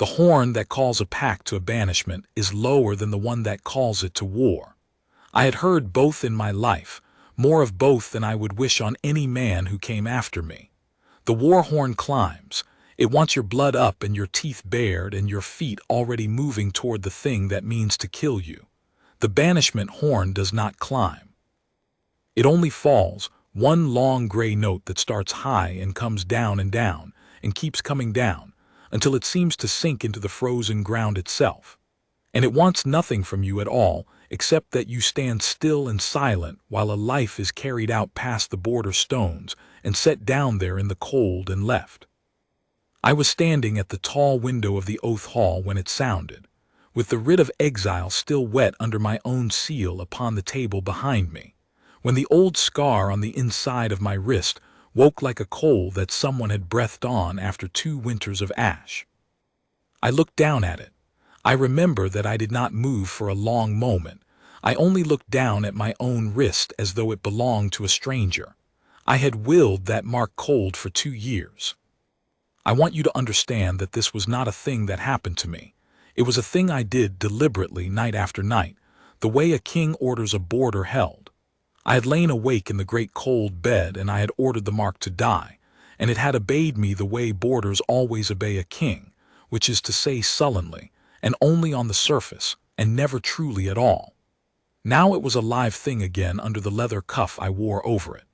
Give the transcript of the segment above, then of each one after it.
The horn that calls a pack to a banishment is lower than the one that calls it to war. I had heard both in my life, more of both than I would wish on any man who came after me. The war horn climbs. It wants your blood up and your teeth bared and your feet already moving toward the thing that means to kill you. The banishment horn does not climb. It only falls, one long gray note that starts high and comes down and keeps coming down, until it seems to sink into the frozen ground itself. And it wants nothing from you at all, except that you stand still and silent while a life is carried out past the border stones and set down there in the cold and left. I was standing at the tall window of the Oath Hall when it sounded, with the writ of exile still wet under my own seal upon the table behind me, when the old scar on the inside of my wrist woke like a coal that someone had breathed on after 2 winters of ash. I looked down at it. I remember that I did not move for a long moment. I only looked down at my own wrist as though it belonged to a stranger. I had willed that mark cold for 2 years. I want you to understand that this was not a thing that happened to me. It was a thing I did deliberately night after night, the way a king orders a boarder held. I had lain awake in the great cold bed and I had ordered the mark to die, and it had obeyed me the way boarders always obey a king, which is to say sullenly, and only on the surface, and never truly at all. Now it was a live thing again under the leather cuff I wore over it.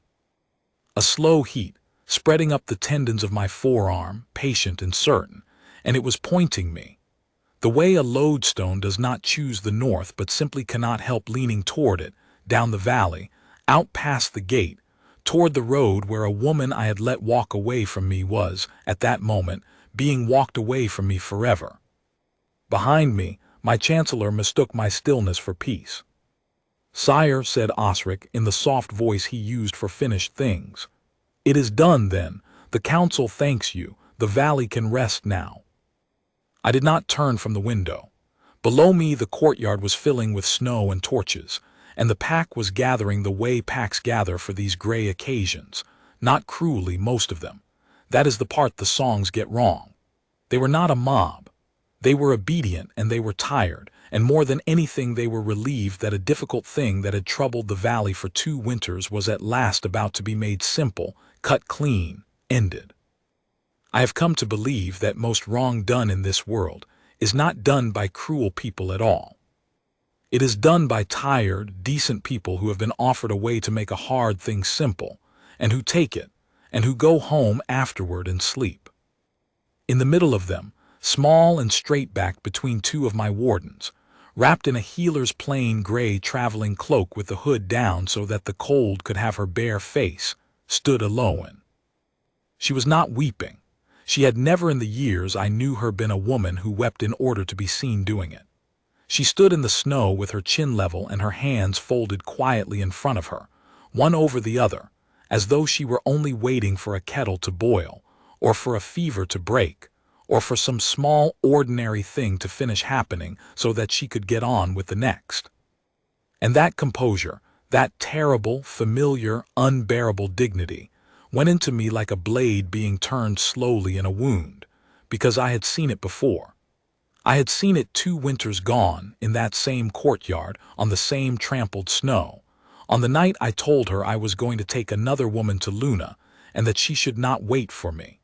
A slow heat, spreading up the tendons of my forearm, patient and certain, and it was pointing me. The way a lodestone does not choose the north but simply cannot help leaning toward it, down the valley, out past the gate, toward the road where a woman I had let walk away from me was, at that moment, being walked away from me forever. Behind me, my chancellor mistook my stillness for peace. "Sire," said Osric in the soft voice he used for finished things, "it is done then. The council thanks you. The valley can rest now." I did not turn from the window. Below me the courtyard was filling with snow and torches, and the pack was gathering the way packs gather for these gray occasions, not cruelly, most of them. That is the part the songs get wrong. They were not a mob. They were obedient and they were tired, and more than anything they were relieved that a difficult thing that had troubled the valley for 2 winters was at last about to be made simple, cut clean, ended. I have come to believe that most wrong done in this world is not done by cruel people at all. It is done by tired, decent people who have been offered a way to make a hard thing simple, and who take it, and who go home afterward and sleep. In the middle of them, small and straight-backed between 2 of my wardens, wrapped in a healer's plain gray traveling cloak with the hood down so that the cold could have her bare face, stood Eloan. She was not weeping. She had never in the years I knew her been a woman who wept in order to be seen doing it. She stood in the snow with her chin level and her hands folded quietly in front of her, one over the other, as though she were only waiting for a kettle to boil, or for a fever to break, or for some small, ordinary thing to finish happening so that she could get on with the next. And that composure, that terrible, familiar, unbearable dignity, went into me like a blade being turned slowly in a wound, because I had seen it before. I had seen it 2 winters gone, in that same courtyard, on the same trampled snow, on the night I told her I was going to take another woman to Luna, and that she should not wait for me.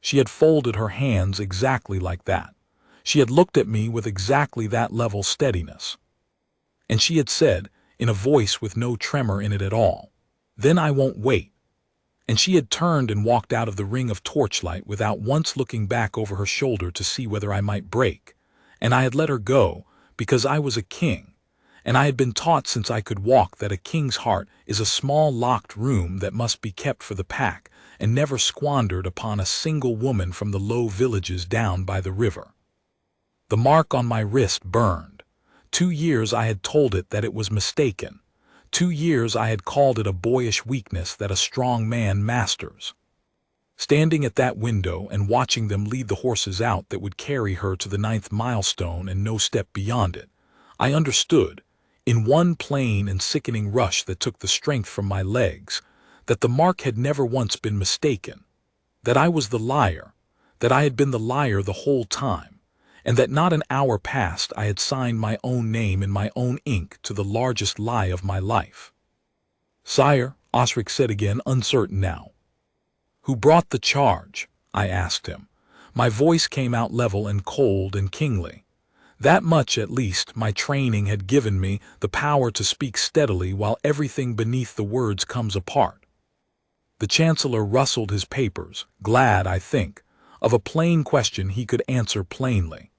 She had folded her hands exactly like that. She had looked at me with exactly that level steadiness. And she had said, in a voice with no tremor in it at all, "Then I won't wait." And she had turned and walked out of the ring of torchlight without once looking back over her shoulder to see whether I might break, and I had let her go because I was a king, and I had been taught since I could walk that a king's heart is a small locked room that must be kept for the pack and never squandered upon a single woman from the low villages down by the river. The mark on my wrist burned. 2 years I had told it that it was mistaken. 2 years I had called it a boyish weakness that a strong man masters. Standing at that window and watching them lead the horses out that would carry her to the 9th milestone and no step beyond it, I understood, in one plain and sickening rush that took the strength from my legs, that the mark had never once been mistaken, that I was the liar, that I had been the liar the whole time, and that not an hour past I had signed my own name in my own ink to the largest lie of my life. "Sire," Osric said again, uncertain now. "Who brought the charge?" I asked him. My voice came out level and cold and kingly. That much, at least, my training had given me, the power to speak steadily while everything beneath the words comes apart. The Chancellor rustled his papers, glad, I think, of a plain question he could answer plainly.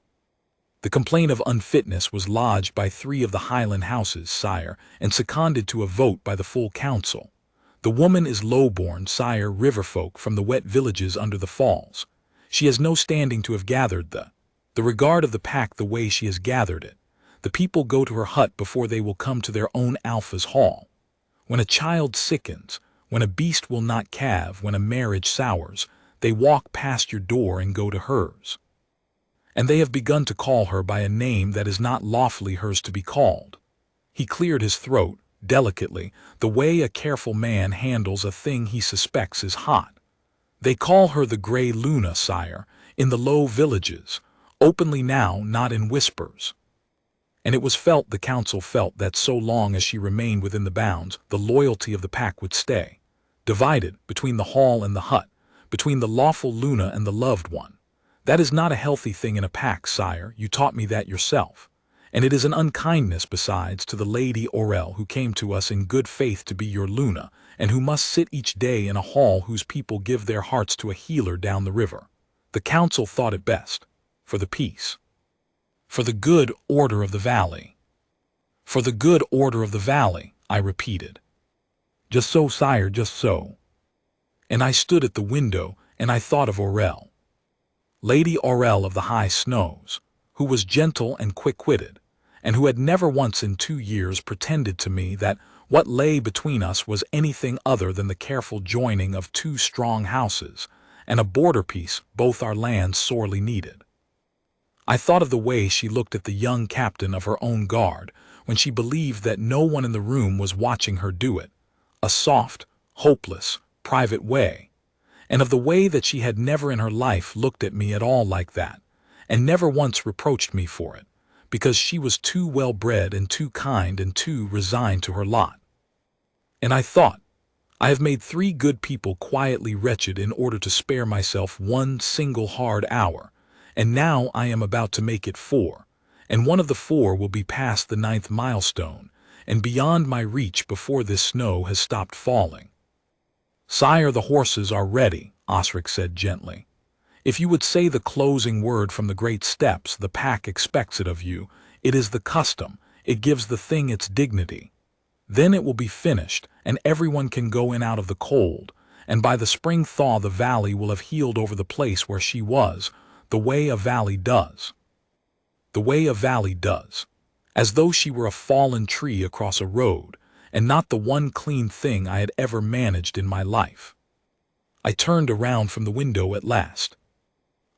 "The complaint of unfitness was lodged by 3 of the Highland houses, sire, and seconded to a vote by the full council. The woman is low-born, sire, riverfolk from the wet villages under the falls. She has no standing to have gathered the regard of the pack the way she has gathered it. The people go to her hut before they will come to their own Alpha's hall. When a child sickens, when a beast will not calve, when a marriage sours, they walk past your door and go to hers. And they have begun to call her by a name that is not lawfully hers to be called." He cleared his throat, delicately, the way a careful man handles a thing he suspects is hot. "They call her the Grey Luna, sire, in the low villages, openly now, not in whispers." And it was felt, the council felt, that so long as she remained within the bounds, the loyalty of the pack would stay, divided between the hall and the hut, between the lawful Luna and the loved one. That is not a healthy thing in a pack, sire, you taught me that yourself. And it is an unkindness, besides, to the Lady Aurel, who came to us in good faith to be your Luna, and who must sit each day in a hall whose people give their hearts to a healer down the river. The council thought it best, for the peace, for the good order of the valley. "For the good order of the valley," I repeated. "Just so, sire, just so." And I stood at the window, and I thought of Aurel. Lady Aurel of the high snows, who was gentle and quick-witted, and who had never once in 2 years pretended to me that what lay between us was anything other than the careful joining of 2 strong houses, and a border peace both our lands sorely needed. I thought of the way she looked at the young captain of her own guard when she believed that no one in the room was watching her do it, a soft, hopeless, private way, and of the way that she had never in her life looked at me at all like that, and never once reproached me for it, because she was too well-bred and too kind and too resigned to her lot. And I thought, I have made 3 good people quietly wretched in order to spare myself 1 single hard hour, and now I am about to make it 4, and one of the 4 will be past the 9th milestone, and beyond my reach before this snow has stopped falling. "Sire, the horses are ready," Osric said gently. "If you would say the closing word from the great steps, the pack expects it of you. It is the custom, it gives the thing its dignity. Then it will be finished, and everyone can go in out of the cold, and by the spring thaw the valley will have healed over the place where she was, the way a valley does. The way a valley does, as though she were a fallen tree across a road, and not the one clean thing I had ever managed in my life." I turned around from the window at last.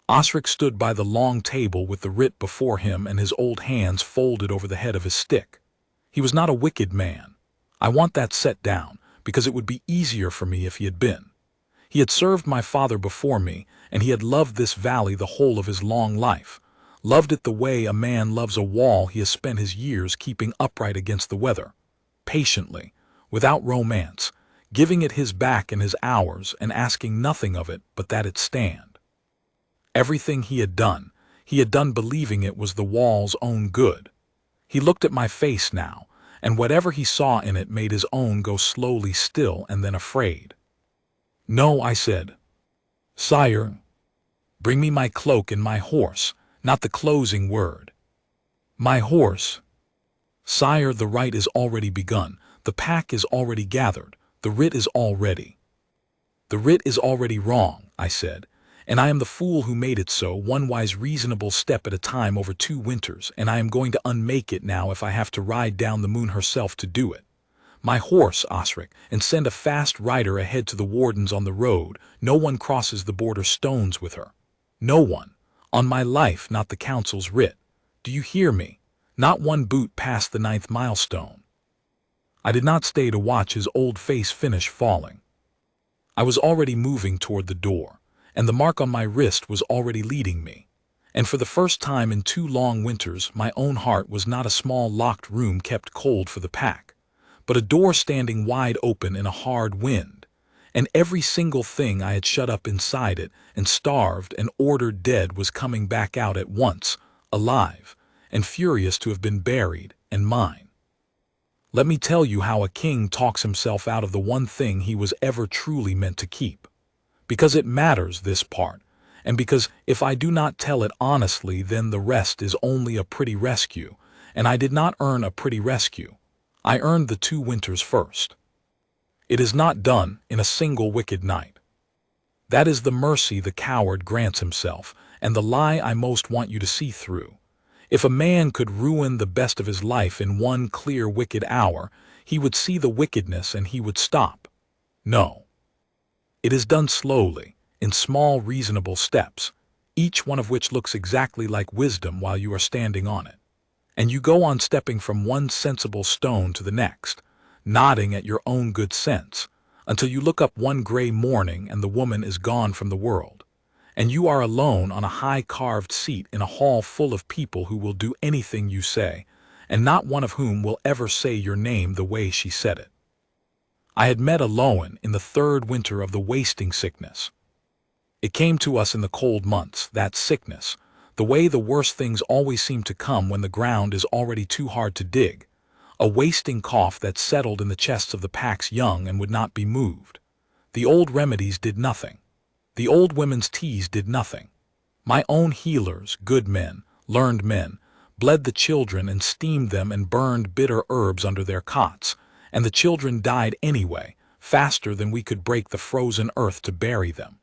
Osric stood by the long table with the writ before him and his old hands folded over the head of his stick. He was not a wicked man. I want that set down, because it would be easier for me if he had been. He had served my father before me, and he had loved this valley the whole of his long life, loved it the way a man loves a wall he has spent his years keeping upright against the weather, patiently, without romance, giving it his back and his hours and asking nothing of it but that it stand. Everything he had done believing it was the wall's own good. He looked at my face now, and whatever he saw in it made his own go slowly still and then afraid. "No," I said. "Sire, bring me my cloak and my horse, not the closing word." "My horse." "Sire, the rite is already begun, the pack is already gathered, the writ is all ready." "The writ is already wrong," I said, "and I am the fool who made it so, one wise reasonable step at a time over 2 winters, and I am going to unmake it now if I have to ride down the moon herself to do it. My horse, Osric, and send a fast rider ahead to the wardens on the road. No one crosses the border stones with her. No one. On my life, not the council's writ. Do you hear me? Not 1 boot past the 9th milestone." I did not stay to watch his old face finish falling. I was already moving toward the door, and the mark on my wrist was already leading me. And for the first time in 2 long winters, my own heart was not a small locked room kept cold for the pack, but a door standing wide open in a hard wind, and every single thing I had shut up inside it and starved and ordered dead was coming back out at once, alive, and furious to have been buried, and mine. Let me tell you how a king talks himself out of the one thing he was ever truly meant to keep. Because it matters, this part, and because if I do not tell it honestly, then the rest is only a pretty rescue, and I did not earn a pretty rescue. I earned the 2 winters first. It is not done in a single wicked night. That is the mercy the coward grants himself, and the lie I most want you to see through. If a man could ruin the best of his life in one clear wicked hour, he would see the wickedness and he would stop. No. It is done slowly, in small reasonable steps, each one of which looks exactly like wisdom while you are standing on it. And you go on stepping from one sensible stone to the next, nodding at your own good sense, until you look up one gray morning and the woman is gone from the world, and you are alone on a high carved seat in a hall full of people who will do anything you say, and not one of whom will ever say your name the way she said it. I had met Aloan in the 3rd winter of the wasting sickness. It came to us in the cold months, that sickness, the way the worst things always seem to come when the ground is already too hard to dig, a wasting cough that settled in the chests of the pack's young and would not be moved. The old remedies did nothing. The old women's teas did nothing. My own healers, good men, learned men, bled the children and steamed them and burned bitter herbs under their cots, and the children died anyway, faster than we could break the frozen earth to bury them.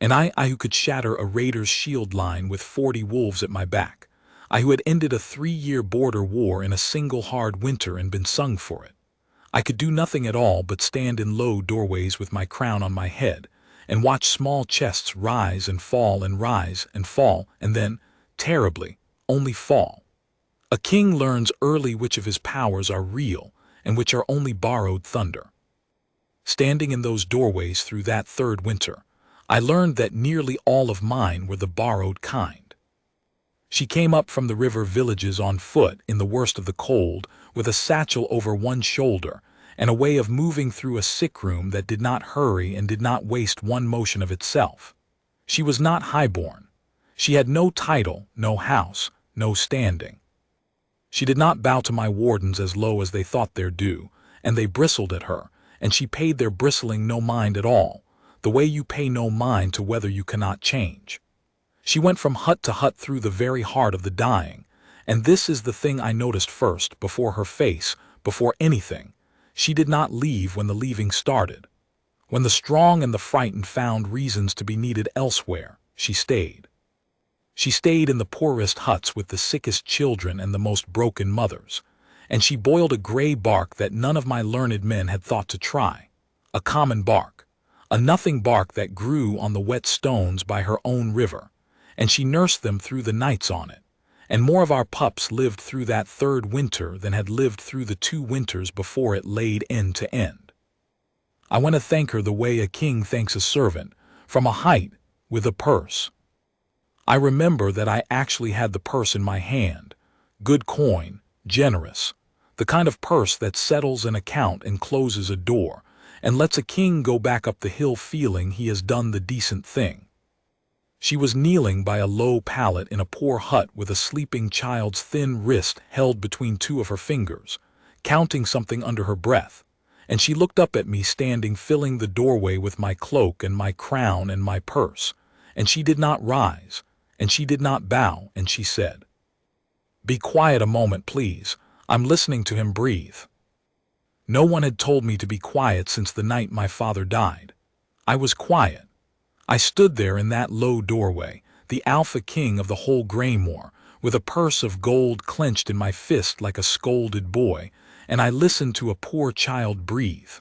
And I who could shatter a raider's shield line with 40 wolves at my back, I who had ended a 3-year border war in a single hard winter and been sung for it, I could do nothing at all but stand in low doorways with my crown on my head, and watch small chests rise and fall and rise and fall, and then, terribly, only fall. A king learns early which of his powers are real and which are only borrowed thunder. Standing in those doorways through that 3rd winter, I learned that nearly all of mine were the borrowed kind. She came up from the river villages on foot in the worst of the cold, with a satchel over one shoulder, and a way of moving through a sick room that did not hurry and did not waste one motion of itself. She was not highborn. She had no title, no house, no standing. She did not bow to my wardens as low as they thought their due, and they bristled at her, and she paid their bristling no mind at all, the way you pay no mind to weather you cannot change. She went from hut to hut through the very heart of the dying, and this is the thing I noticed first, before her face, before anything. She did not leave when the leaving started. When the strong and the frightened found reasons to be needed elsewhere, she stayed. She stayed in the poorest huts with the sickest children and the most broken mothers, and she boiled a gray bark that none of my learned men had thought to try, a common bark, a nothing bark that grew on the wet stones by her own river, and she nursed them through the nights on it, and more of our pups lived through that 3rd winter than had lived through the 2 winters before it laid end to end. I went to thank her the way a king thanks a servant, from a height, with a purse. I remember that I actually had the purse in my hand, good coin, generous, the kind of purse that settles an account and closes a door, and lets a king go back up the hill feeling he has done the decent thing. She was kneeling by a low pallet in a poor hut with a sleeping child's thin wrist held between 2 of her fingers, counting something under her breath, and she looked up at me standing filling the doorway with my cloak and my crown and my purse, and she did not rise, and she did not bow, and she said, "Be quiet a moment, please. I'm listening to him breathe." No one had told me to be quiet since the night my father died. I was quiet. I stood there in that low doorway, the alpha king of the whole Greymoor, with a purse of gold clenched in my fist like a scolded boy, and I listened to a poor child breathe.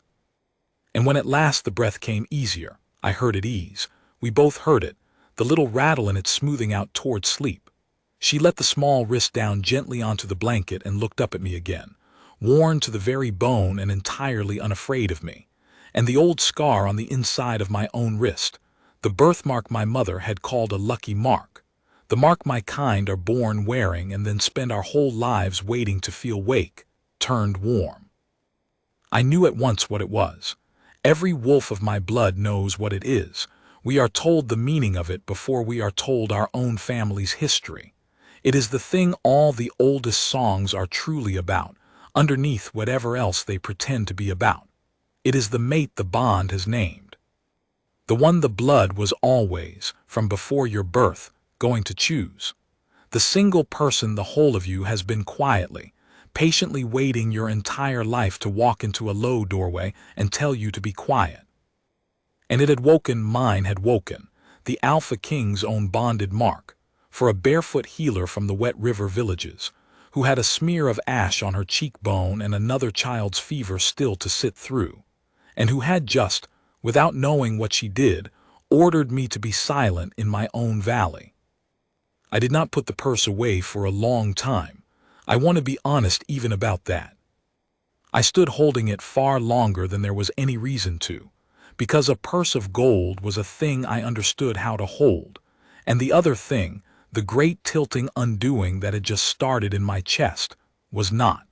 And when at last the breath came easier, I heard it ease. We both heard it, the little rattle in it smoothing out toward sleep. She let the small wrist down gently onto the blanket and looked up at me again, worn to the very bone and entirely unafraid of me, and the old scar on the inside of my own wrist, the birthmark my mother had called a lucky mark, the mark my kind are born wearing and then spend our whole lives waiting to feel wake, turned warm. I knew at once what it was. Every wolf of my blood knows what it is. We are told the meaning of it before we are told our own family's history. It is the thing all the oldest songs are truly about, underneath whatever else they pretend to be about. It is the mate the bond has named. The one the blood was always, from before your birth, going to choose. The single person the whole of you has been quietly, patiently waiting your entire life to walk into a low doorway and tell you to be quiet. And it had woken, mine had woken, the Alpha King's own bonded mark, for a barefoot healer from the wet river villages, who had a smear of ash on her cheekbone and another child's fever still to sit through, and who had just, without knowing what she did, ordered me to be silent in my own valley. I did not put the purse away for a long time. I want to be honest even about that. I stood holding it far longer than there was any reason to, because a purse of gold was a thing I understood how to hold, and the other thing, the great tilting undoing that had just started in my chest, was not.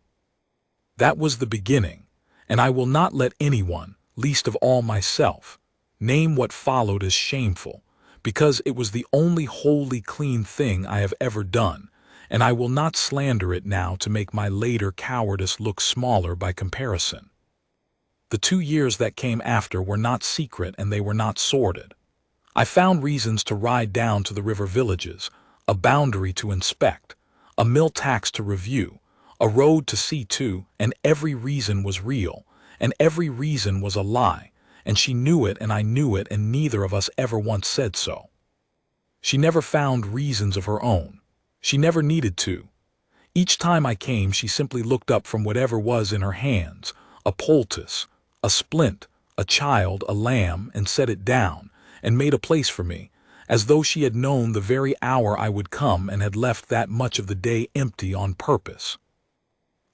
That was the beginning, and I will not let anyone, least of all myself, name what followed as shameful, because it was the only wholly clean thing I have ever done, and I will not slander it now to make my later cowardice look smaller by comparison. The 2 years that came after were not secret and they were not sordid. I found reasons to ride down to the river villages, a boundary to inspect, a mill tax to review, a road to see to, and every reason was real, and every reason was a lie, and she knew it and I knew it, and neither of us ever once said so. She never found reasons of her own. She never needed to. Each time I came she simply looked up from whatever was in her hands, a poultice, a splint, a child, a lamb, and set it down, and made a place for me, as though she had known the very hour I would come and had left that much of the day empty on purpose.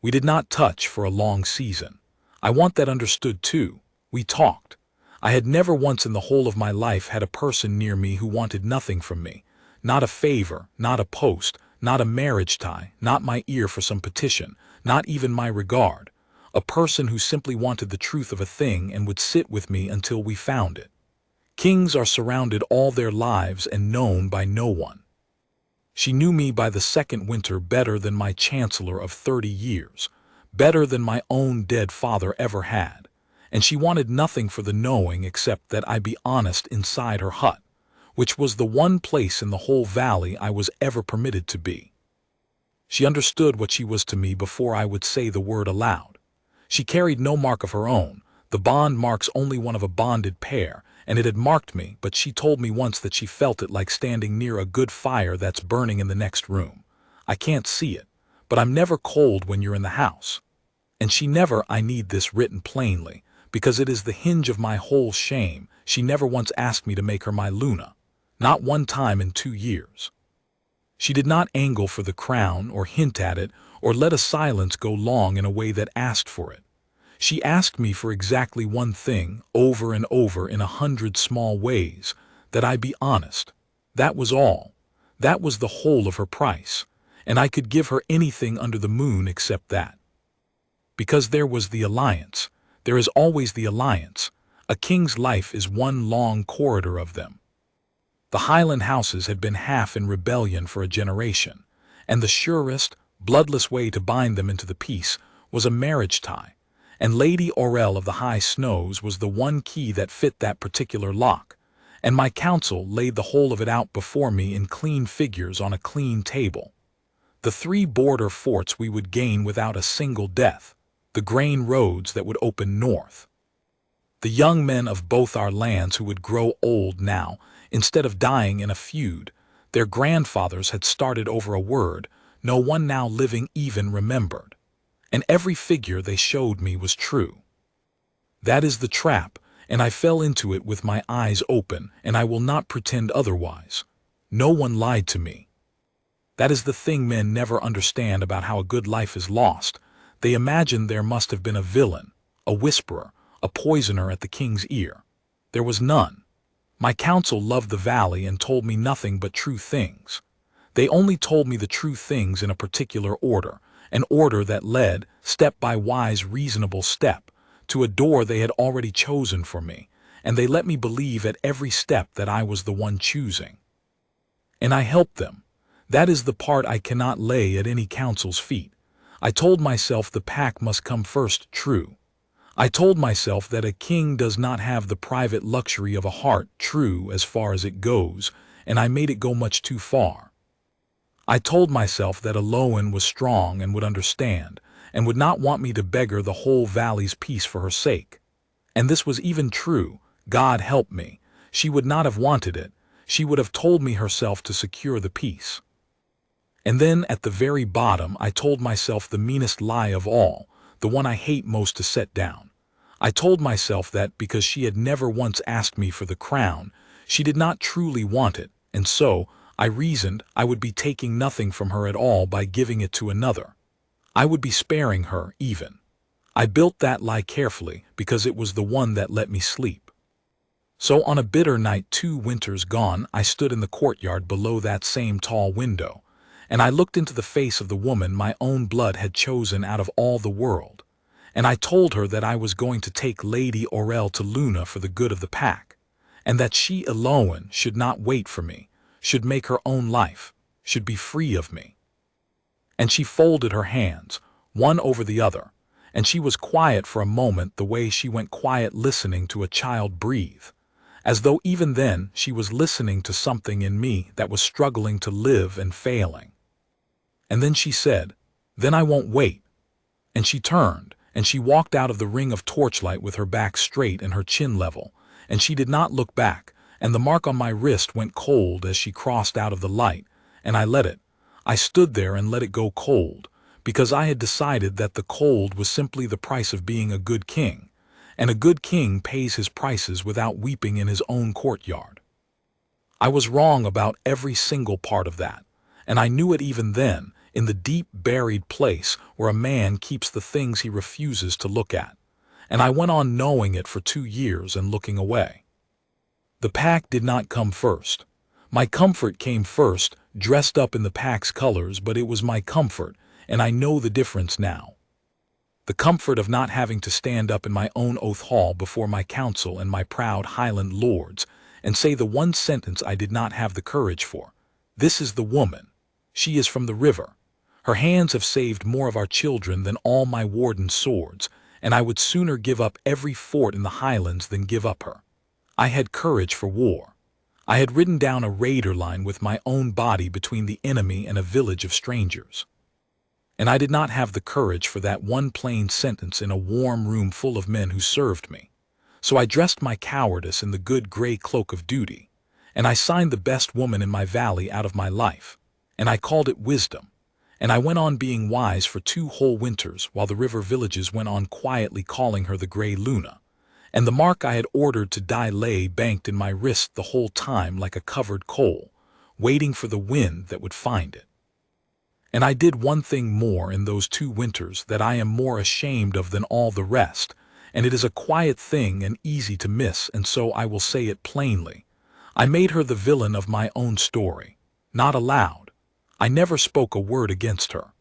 We did not touch for a long season. I want that understood too. We talked. I had never once in the whole of my life had a person near me who wanted nothing from me, not a favor, not a post, not a marriage tie, not my ear for some petition, not even my regard, a person who simply wanted the truth of a thing and would sit with me until we found it. Kings are surrounded all their lives and known by no one. She knew me by the second winter better than my chancellor of 30 years, better than my own dead father ever had, and she wanted nothing for the knowing except that I be honest inside her hut, which was the one place in the whole valley I was ever permitted to be. She understood what she was to me before I would say the word aloud. She carried no mark of her own, the bond marks only one of a bonded pair, and it had marked me, but she told me once that she felt it like standing near a good fire that's burning in the next room. I can't see it, but I'm never cold when you're in the house. And she never, I need this written plainly, because it is the hinge of my whole shame, she never once asked me to make her my Luna, not one time in 2 years. She did not angle for the crown or hint at it or let a silence go long in a way that asked for it. She asked me for exactly one thing, over and over in 100 small ways, that I be honest. That was all. That was the whole of her price, and I could give her anything under the moon except that. Because there was the alliance. There is always the alliance. A king's life is one long corridor of them. The Highland houses had been half in rebellion for a generation, and the surest, bloodless way to bind them into the peace was a marriage tie, and Lady Aurel of the High Snows was the one key that fit that particular lock, and my counsel laid the whole of it out before me in clean figures on a clean table. The 3 border forts we would gain without a single death, the grain roads that would open north. The young men of both our lands who would grow old now, instead of dying in a feud, their grandfathers had started over a word no one now living even remembered. And every figure they showed me was true. That is the trap, and I fell into it with my eyes open, and I will not pretend otherwise. No one lied to me. That is the thing men never understand about how a good life is lost. They imagine there must have been a villain, a whisperer, a poisoner at the king's ear. There was none. My council loved the valley and told me nothing but true things. They only told me the true things in a particular order, an order that led, step by wise reasonable step, to a door they had already chosen for me, and they let me believe at every step that I was the one choosing. And I helped them. That is the part I cannot lay at any council's feet. I told myself the pack must come first, true. I told myself that a king does not have the private luxury of a heart, true as far as it goes, and I made it go much too far. I told myself that Aloan was strong and would understand, and would not want me to beggar the whole valley's peace for her sake. And this was even true. God help me. She would not have wanted it. She would have told me herself to secure the peace. And then at the very bottom I told myself the meanest lie of all, the one I hate most to set down. I told myself that because she had never once asked me for the crown, she did not truly want it, and so, I reasoned, I would be taking nothing from her at all by giving it to another. I would be sparing her, even. I built that lie carefully because it was the one that let me sleep. So on a bitter night 2 winters gone, I stood in the courtyard below that same tall window, and I looked into the face of the woman my own blood had chosen out of all the world, and I told her that I was going to take Lady Aurel to Luna for the good of the pack, and that she alone should not wait for me, should make her own life, should be free of me. And she folded her hands, one over the other, and she was quiet for a moment the way she went quiet listening to a child breathe, as though even then she was listening to something in me that was struggling to live and failing. And then she said, "Then I won't wait." And she turned, and she walked out of the ring of torchlight with her back straight and her chin level, and she did not look back, and the mark on my wrist went cold as she crossed out of the light, and I let it. I stood there and let it go cold, because I had decided that the cold was simply the price of being a good king, and a good king pays his prices without weeping in his own courtyard. I was wrong about every single part of that, and I knew it even then, in the deep buried place where a man keeps the things he refuses to look at, and I went on knowing it for 2 years and looking away. The pack did not come first. My comfort came first, dressed up in the pack's colors, but it was my comfort, and I know the difference now. The comfort of not having to stand up in my own oath hall before my council and my proud Highland lords, and say the one sentence I did not have the courage for. This is the woman. She is from the river. Her hands have saved more of our children than all my warden's swords, and I would sooner give up every fort in the Highlands than give up her. I had courage for war. I had ridden down a raider line with my own body between the enemy and a village of strangers. And I did not have the courage for that one plain sentence in a warm room full of men who served me. So I dressed my cowardice in the good gray cloak of duty, and I signed the best woman in my valley out of my life, and I called it wisdom. And I went on being wise for 2 whole winters while the river villages went on quietly calling her the Grey Luna, and the mark I had ordered to die lay banked in my wrist the whole time like a covered coal, waiting for the wind that would find it. And I did one thing more in those 2 winters that I am more ashamed of than all the rest, and it is a quiet thing and easy to miss, and so I will say it plainly. I made her the villain of my own story, not aloud. I never spoke a word against her.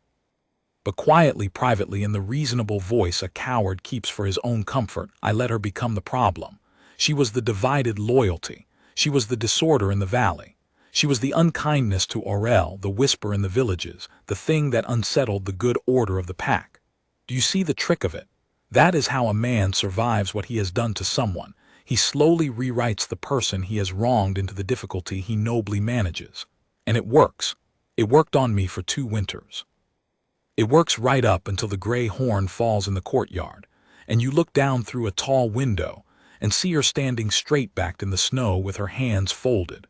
But quietly, privately, in the reasonable voice a coward keeps for his own comfort, I let her become the problem. She was the divided loyalty. She was the disorder in the valley. She was the unkindness to Aurel, the whisper in the villages, the thing that unsettled the good order of the pack. Do you see the trick of it? That is how a man survives what he has done to someone. He slowly rewrites the person he has wronged into the difficulty he nobly manages. And it works. It worked on me for 2 winters. It works right up until the gray horn falls in the courtyard, and you look down through a tall window and see her standing straight-backed in the snow with her hands folded,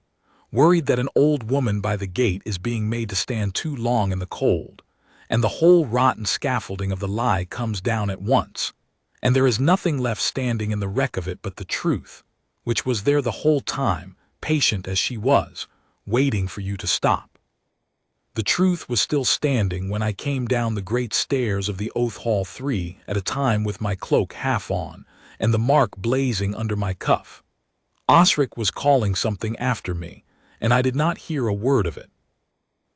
worried that an old woman by the gate is being made to stand too long in the cold, and the whole rotten scaffolding of the lie comes down at once, and there is nothing left standing in the wreck of it but the truth, which was there the whole time, patient as she was, waiting for you to stop. The truth was still standing when I came down the great stairs of the Oath Hall 3 at a time with my cloak half on and the mark blazing under my cuff. Osric was calling something after me, and I did not hear a word of it.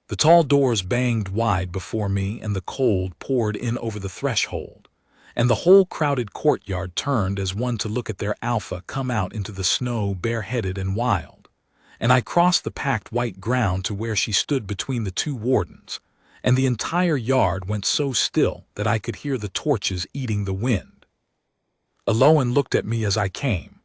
The tall doors banged wide before me, and the cold poured in over the threshold, and the whole crowded courtyard turned as one to look at their alpha come out into the snow bareheaded and wild. And I crossed the packed white ground to where she stood between the two wardens, and the entire yard went so still that I could hear the torches eating the wind. Eloan looked at me as I came.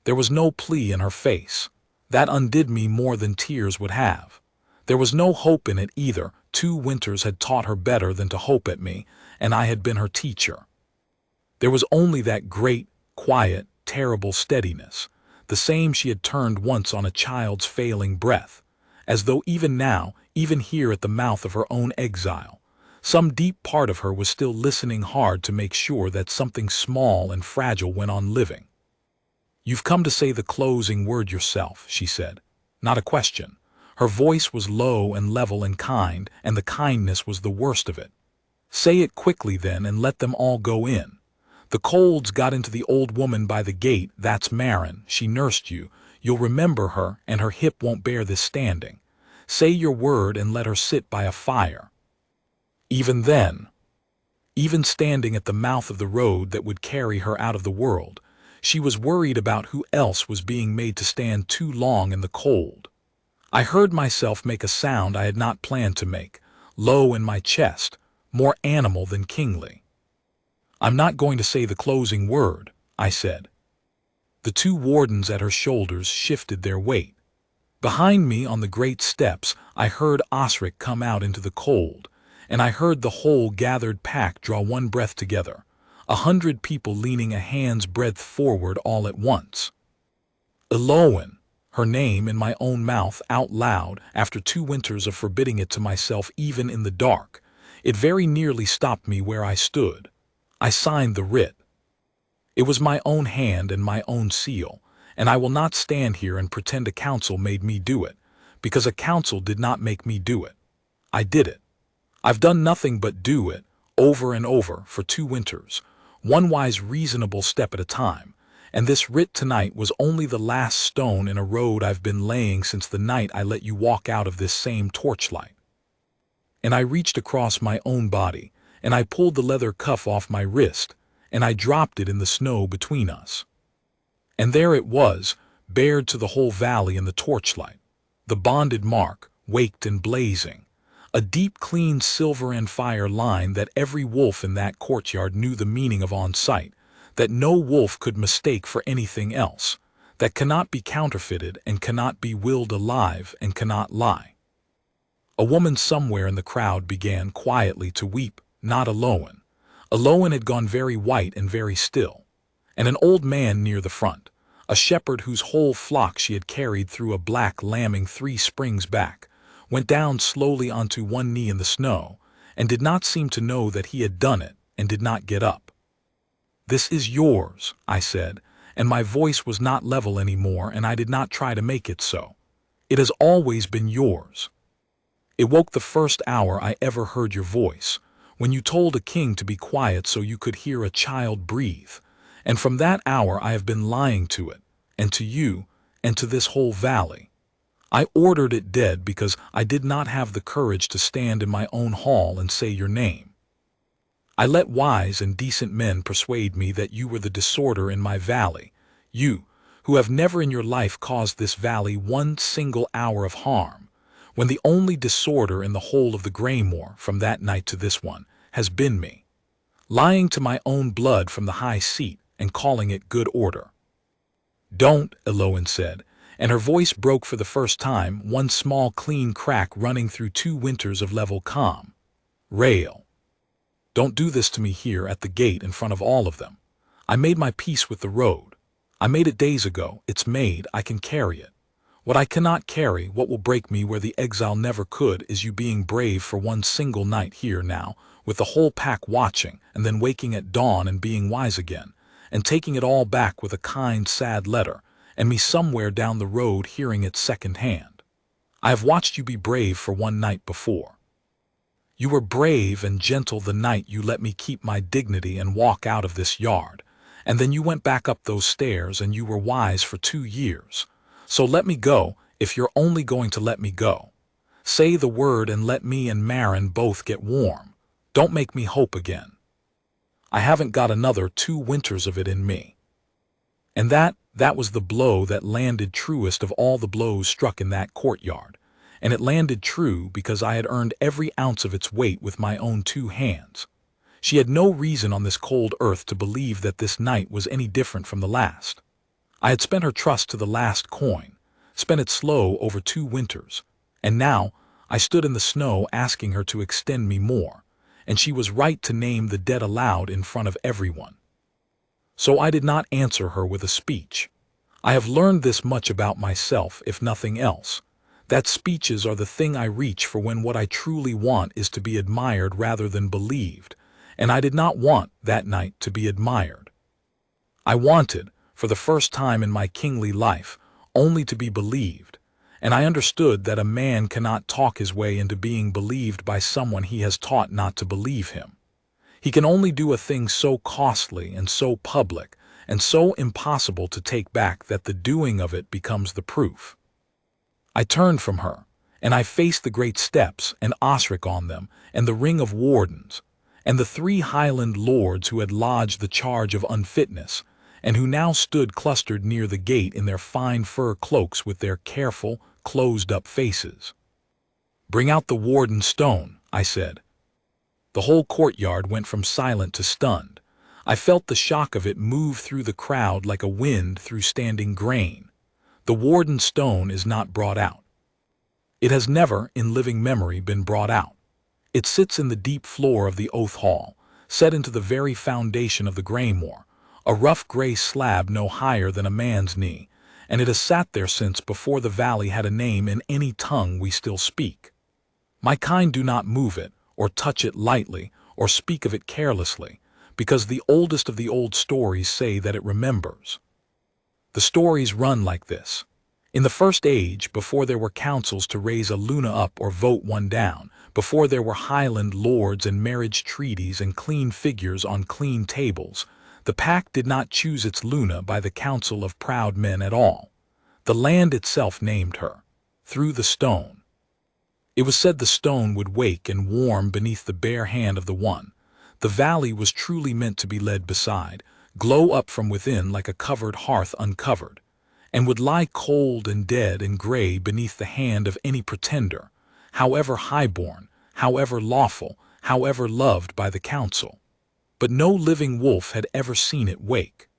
There was no plea in her face. That undid me more than tears would have. There was no hope in it either. 2 winters had taught her better than to hope at me, and I had been her teacher. There was only that great, quiet, terrible steadiness, the same she had turned once on a child's failing breath, as though even now, even here at the mouth of her own exile, some deep part of her was still listening hard to make sure that something small and fragile went on living. "You've come to say the closing word yourself," she said. Not a question. Her voice was low and level and kind, and the kindness was the worst of it. "Say it quickly then, and let them all go in. The colds got into the old woman by the gate. That's Marin. She nursed you. You'll remember her, and her hip won't bear this standing. Say your word and let her sit by a fire." Even then, even standing at the mouth of the road that would carry her out of the world, she was worried about who else was being made to stand too long in the cold. I heard myself make a sound I had not planned to make, low in my chest, more animal than kingly. "I'm not going to say the closing word," I said. The 2 wardens at her shoulders shifted their weight. Behind me on the great steps I heard Osric come out into the cold, and I heard the whole gathered pack draw one breath together, 100 people leaning a hand's breadth forward all at once. Eloan, her name in my own mouth out loud after 2 winters of forbidding it to myself even in the dark, it very nearly stopped me where I stood. I signed the writ. It was my own hand and my own seal, and I will not stand here and pretend a council made me do it, because a council did not make me do it. I did it. I've done nothing but do it, over and over, for 2 winters, one wise reasonable step at a time, and this writ tonight was only the last stone in a road I've been laying since the night I let you walk out of this same torchlight. And I reached across my own body, and I pulled the leather cuff off my wrist, and I dropped it in the snow between us. And there it was, bared to the whole valley in the torchlight, the bonded mark, waked and blazing, a deep clean silver and fire line that every wolf in that courtyard knew the meaning of on sight, that no wolf could mistake for anything else, that cannot be counterfeited and cannot be willed alive and cannot lie. A woman somewhere in the crowd began quietly to weep, not Eloan. Eloan had gone very white and very still, and an old man near the front, a shepherd whose whole flock she had carried through a black lambing 3 springs back, went down slowly onto one knee in the snow, and did not seem to know that he had done it, and did not get up. "This is yours," I said, and my voice was not level anymore, and I did not try to make it so. "It has always been yours. It woke the first hour I ever heard your voice, when you told a king to be quiet so you could hear a child breathe, and from that hour I have been lying to it, and to you, and to this whole valley. I ordered it dead because I did not have the courage to stand in my own hall and say your name. I let wise and decent men persuade me that you were the disorder in my valley, you, who have never in your life caused this valley one single hour of harm, when the only disorder in the whole of the Greymoor, from that night to this one, has been me, lying to my own blood from the high seat and calling it good order." "Don't," Eloan said, and her voice broke for the first time, one small clean crack running through 2 winters of level calm. "Rail. Don't do this to me here at the gate in front of all of them. I made my peace with the road. I made it days ago. It's made. I can carry it. What I cannot carry, what will break me where the exile never could, is you being brave for one single night here now, with the whole pack watching, and then waking at dawn and being wise again, and taking it all back with a kind, sad letter, and me somewhere down the road hearing it second hand. I have watched you be brave for one night before. You were brave and gentle the night you let me keep my dignity and walk out of this yard, And then you went back up those stairs and you were wise for 2 years. So let me go, if you're only going to let me go. Say the word and let me and Marin both get warm. Don't make me hope again. I haven't got another 2 winters of it in me. And that was the blow that landed truest of all the blows struck in that courtyard. And it landed true because I had earned every ounce of its weight with my own 2 hands. She had no reason on this cold earth to believe that this night was any different from the last. I had spent her trust to the last coin, spent it slow over 2 winters, and now I stood in the snow asking her to extend me more, and she was right to name the dead aloud in front of everyone. So I did not answer her with a speech. I have learned this much about myself, if nothing else, that speeches are the thing I reach for when what I truly want is to be admired rather than believed, and I did not want, that night, to be admired. I wanted, for the first time in my kingly life, only to be believed, and I understood that a man cannot talk his way into being believed by someone he has taught not to believe him. He can only do a thing so costly and so public and so impossible to take back that the doing of it becomes the proof. I turned from her, and I faced the great steps and Osric on them, and the ring of wardens, and the 3 Highland lords who had lodged the charge of unfitness, and who now stood clustered near the gate in their fine fur cloaks with their careful, closed-up faces. "Bring out the warden stone," I said. The whole courtyard went from silent to stunned. I felt the shock of it move through the crowd like a wind through standing grain. The warden stone is not brought out. It has never, in living memory, been brought out. It sits in the deep floor of the Oath Hall, set into the very foundation of the Greymoor, a rough gray slab no higher than a man's knee, and it has sat there since before the valley had a name in any tongue we still speak. My kind do not move it, or touch it lightly, or speak of it carelessly, because the oldest of the old stories say that it remembers. The stories run like this. In the first age, before there were councils to raise a Luna up or vote one down, before there were Highland lords and marriage treaties and clean figures on clean tables, the pack did not choose its Luna by the counsel of proud men at all. The land itself named her, through the stone. It was said the stone would wake and warm beneath the bare hand of the one. The valley was truly meant to be led beside, glow up from within like a covered hearth uncovered, and would lie cold and dead and gray beneath the hand of any pretender, however highborn, however lawful, however loved by the council. But no living wolf had ever seen it wake.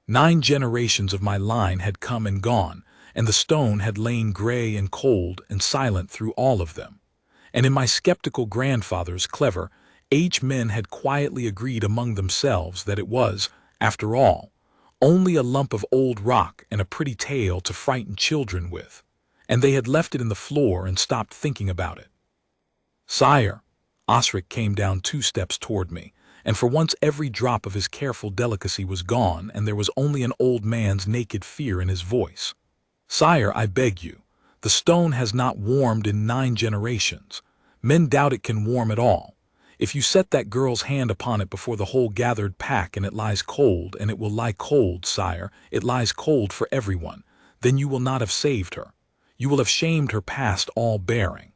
9 generations of my line had come and gone, and the stone had lain gray and cold and silent through all of them. And in my skeptical grandfather's clever age men had quietly agreed among themselves that it was, after all, only a lump of old rock and a pretty tale to frighten children with, and they had left it in the floor and stopped thinking about it. "Sire," Osric came down 2 steps toward me, and for once every drop of his careful delicacy was gone, and there was only an old man's naked fear in his voice. "Sire, I beg you, the stone has not warmed in 9 generations. Men doubt it can warm at all. If you set that girl's hand upon it before the whole gathered pack and it lies cold, and it will lie cold, sire, it lies cold for everyone, then you will not have saved her. You will have shamed her past all bearing.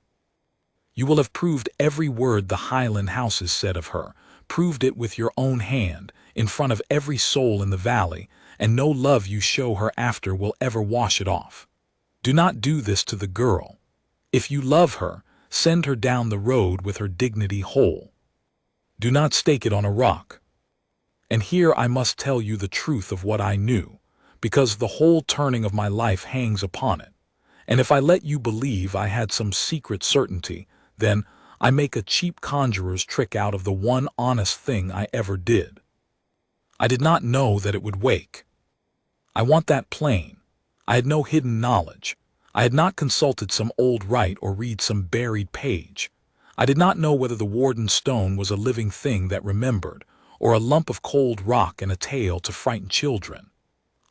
You will have proved every word the Highland houses said of her, proved it with your own hand, in front of every soul in the valley, and no love you show her after will ever wash it off. Do not do this to the girl. If you love her, send her down the road with her dignity whole. Do not stake it on a rock. And here I must tell you the truth of what I knew, because the whole turning of my life hangs upon it. And if I let you believe I had some secret certainty, then I make a cheap conjurer's trick out of the one honest thing I ever did. I did not know that it would wake. I want that plain. I had no hidden knowledge. I had not consulted some old rite or read some buried page. I did not know whether the warden stone was a living thing that remembered, or a lump of cold rock and a tale to frighten children.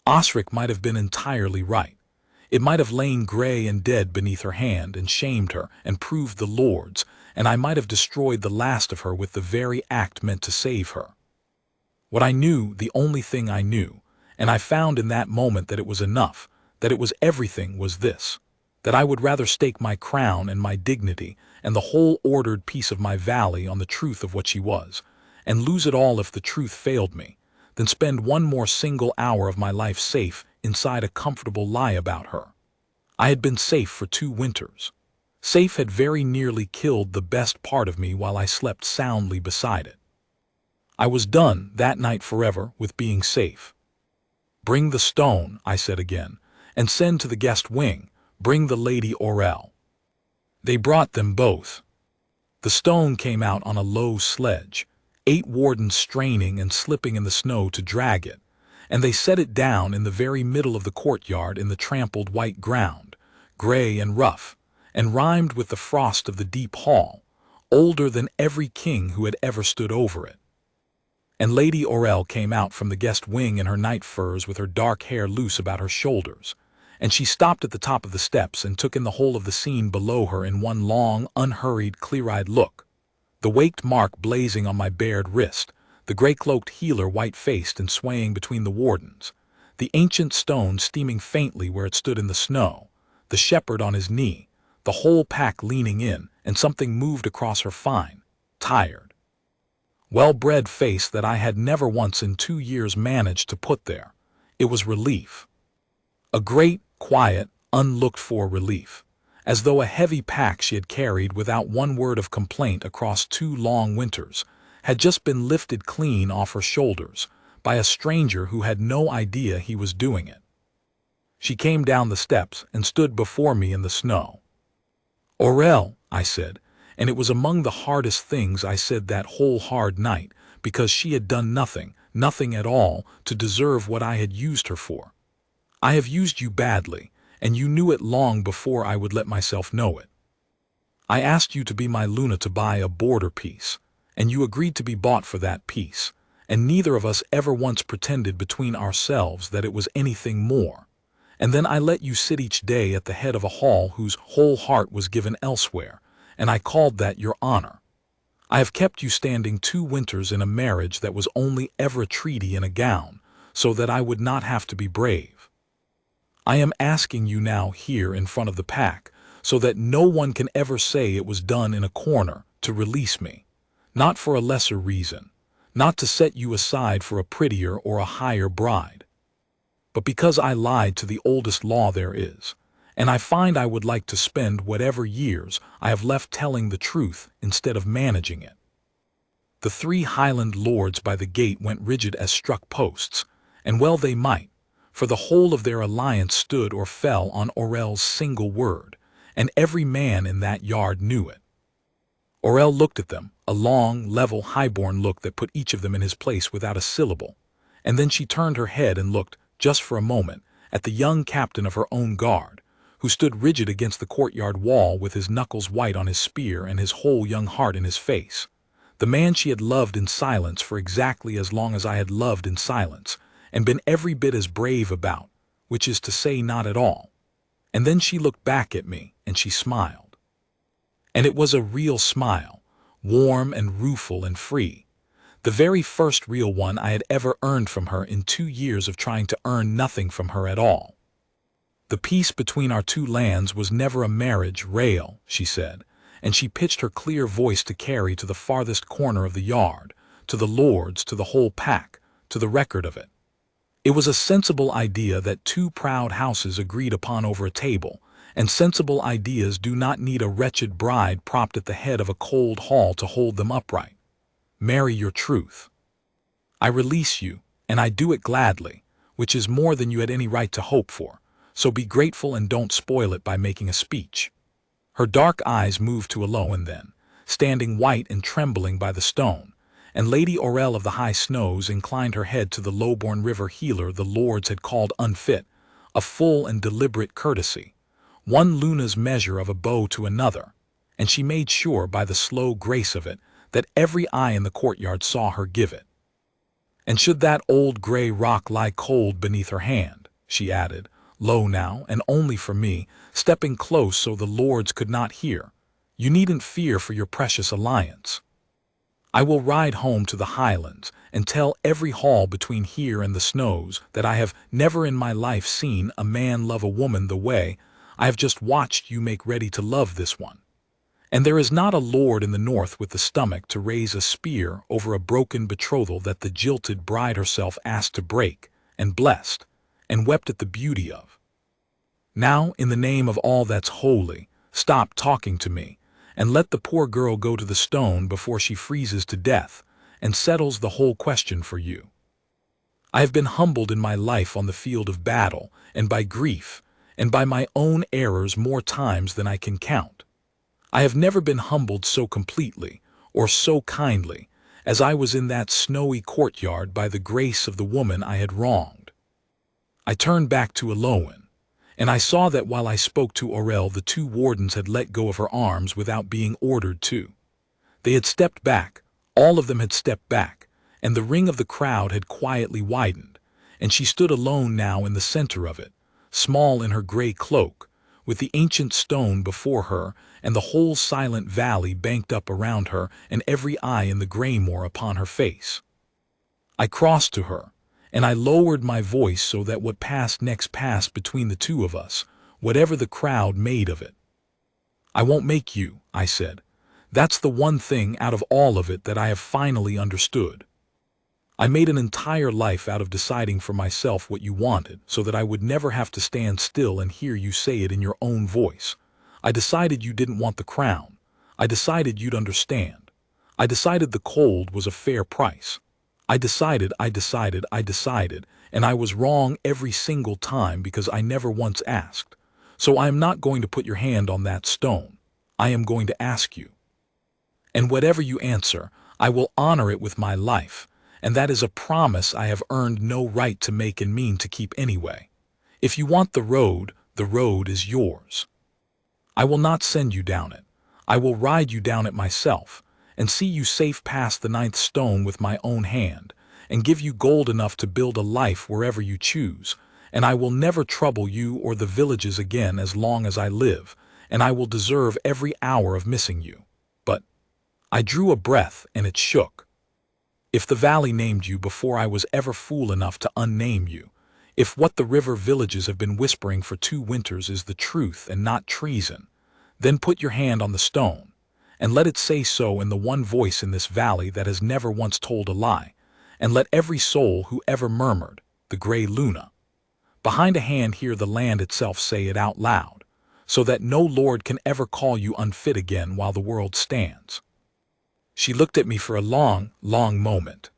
Osric might have been entirely right. It might have lain gray and dead beneath her hand and shamed her and proved the lords, and I might have destroyed the last of her with the very act meant to save her. What I knew, the only thing I knew, and I found in that moment that it was enough, that it was everything, was this: that I would rather stake my crown and my dignity and the whole ordered peace of my valley on the truth of what she was, and lose it all if the truth failed me, than spend one more single hour of my life safe inside a comfortable lie about her. I had been safe for 2 winters. Safe had very nearly killed the best part of me while I slept soundly beside it. I was done, that night forever, with being safe. "Bring the stone," I said again, "and send to the guest wing, bring the Lady Orel." They brought them both. The stone came out on a low sledge, 8 wardens straining and slipping in the snow to drag it, and they set it down in the very middle of the courtyard in the trampled white ground, gray and rough, and rimed with the frost of the deep hall, older than every king who had ever stood over it. And Lady Orel came out from the guest wing in her night furs with her dark hair loose about her shoulders, and she stopped at the top of the steps and took in the whole of the scene below her in one long, unhurried, clear-eyed look. The waked mark blazing on my bared wrist, the gray-cloaked healer white-faced and swaying between the wardens, the ancient stone steaming faintly where it stood in the snow, the shepherd on his knee, the whole pack leaning in, and something moved across her fine, tired, well-bred face that I had never once in 2 years managed to put there. It was relief. A great, quiet, unlooked-for relief, as though a heavy pack she had carried without one word of complaint across 2 long winters had just been lifted clean off her shoulders by a stranger who had no idea he was doing it. She came down the steps and stood before me in the snow. "Orel," I said, and it was among the hardest things I said that whole hard night, because she had done nothing, nothing at all, to deserve what I had used her for. "I have used you badly, and you knew it long before I would let myself know it. I asked you to be my Luna to buy a border peace, and you agreed to be bought for that peace, and neither of us ever once pretended between ourselves that it was anything more. And then I let you sit each day at the head of a hall whose whole heart was given elsewhere, and I called that your honor. I have kept you standing 2 winters in a marriage that was only ever a treaty in a gown, so that I would not have to be brave. I am asking you now here in front of the pack, so that no one can ever say it was done in a corner, to release me, not for a lesser reason, not to set you aside for a prettier or a higher bride, but because I lied to the oldest law there is, and I find I would like to spend whatever years I have left telling the truth instead of managing it." The 3 Highland lords by the gate went rigid as struck posts, and well they might, for the whole of their alliance stood or fell on Orel's single word, and every man in that yard knew it. Orel looked at them, a long, level, high-born look that put each of them in his place without a syllable, and then she turned her head and looked, just for a moment, at the young captain of her own guard, who stood rigid against the courtyard wall with his knuckles white on his spear and his whole young heart in his face, the man she had loved in silence for exactly as long as I had loved in silence, and been every bit as brave about, which is to say not at all. And then she looked back at me, and she smiled. And it was a real smile, warm and rueful and free, the very first real one I had ever earned from her in 2 years of trying to earn nothing from her at all. "The peace between our 2 lands was never a marriage, Rael," she said, and she pitched her clear voice to carry to the farthest corner of the yard, to the lords, to the whole pack, to the record of it. "It was a sensible idea that 2 proud houses agreed upon over a table, and sensible ideas do not need a wretched bride propped at the head of a cold hall to hold them upright. Marry your truth. I release you, and I do it gladly, which is more than you had any right to hope for, so be grateful and don't spoil it by making a speech." Her dark eyes moved to Aloin then, standing white and trembling by the stone, and Lady Orel of the high snows inclined her head to the low-born river healer the lords had called unfit, a full and deliberate courtesy, one Luna's measure of a bow to another, and she made sure by the slow grace of it that every eye in the courtyard saw her give it. "And should that old gray rock lie cold beneath her hand," she added, low now and only for me, stepping close so the lords could not hear, "you needn't fear for your precious alliance. I will ride home to the highlands and tell every hall between here and the snows that I have never in my life seen a man love a woman the way I have just watched you make ready to love this one. And there is not a lord in the north with the stomach to raise a spear over a broken betrothal that the jilted bride herself asked to break, and blessed, and wept at the beauty of. Now, in the name of all that's holy, stop talking to me, and let the poor girl go to the stone before she freezes to death, and settles the whole question for you. I have been humbled in my life on the field of battle, and by grief, and by my own errors more times than I can count. I have never been humbled so completely, or so kindly, as I was in that snowy courtyard by the grace of the woman I had wronged. I turned back to Eloin, and I saw that while I spoke to Aurel, the two wardens had let go of her arms without being ordered to. They had stepped back, all of them had stepped back, and the ring of the crowd had quietly widened, and she stood alone now in the center of it, small in her gray cloak, with the ancient stone before her, and the whole silent valley banked up around her, and every eye in the graymoor upon her face. I crossed to her, and I lowered my voice so that what passed next passed between the two of us, whatever the crowd made of it. I won't make you, I said. That's the one thing out of all of it that I have finally understood. I made an entire life out of deciding for myself what you wanted, so that I would never have to stand still and hear you say it in your own voice. I decided you didn't want the crown. I decided you'd understand. I decided the cold was a fair price. I decided, and I was wrong every single time because I never once asked. So I am not going to put your hand on that stone. I am going to ask you. And whatever you answer, I will honor it with my life, and that is a promise I have earned no right to make and mean to keep anyway. If you want the road is yours. I will not send you down it. I will ride you down it myself, and see you safe past the 9th stone with my own hand, and give you gold enough to build a life wherever you choose, and I will never trouble you or the villages again as long as I live, and I will deserve every hour of missing you. But I drew a breath, and it shook. If the valley named you before I was ever fool enough to unname you, if what the river villages have been whispering for 2 winters is the truth and not treason, then put your hand on the stone, and let it say so in the one voice in this valley that has never once told a lie, and let every soul who ever murmured, the gray Luna, behind a hand hear the land itself say it out loud, so that no lord can ever call you unfit again while the world stands. She looked at me for a long, long moment.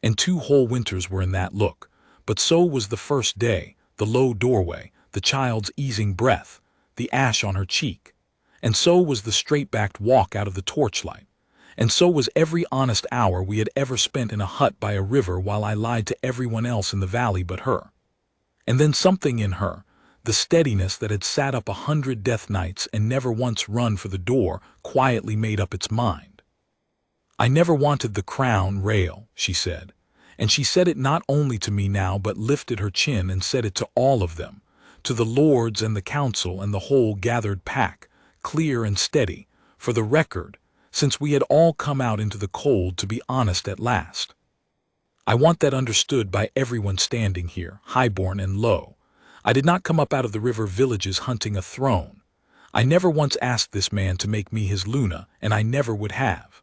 And 2 whole winters were in that look, but so was the first day, the low doorway, the child's easing breath, the ash on her cheek. And so was the straight-backed walk out of the torchlight, and so was every honest hour we had ever spent in a hut by a river while I lied to everyone else in the valley but her. And then something in her, the steadiness that had sat up 100 death nights and never once run for the door, quietly made up its mind. I never wanted the crown, Rael, she said, and she said it not only to me now but lifted her chin and said it to all of them, to the lords and the council and the whole gathered pack, clear and steady, for the record, since we had all come out into the cold to be honest at last. I want that understood by everyone standing here, highborn and low. I did not come up out of the river villages hunting a throne. I never once asked this man to make me his Luna, and I never would have.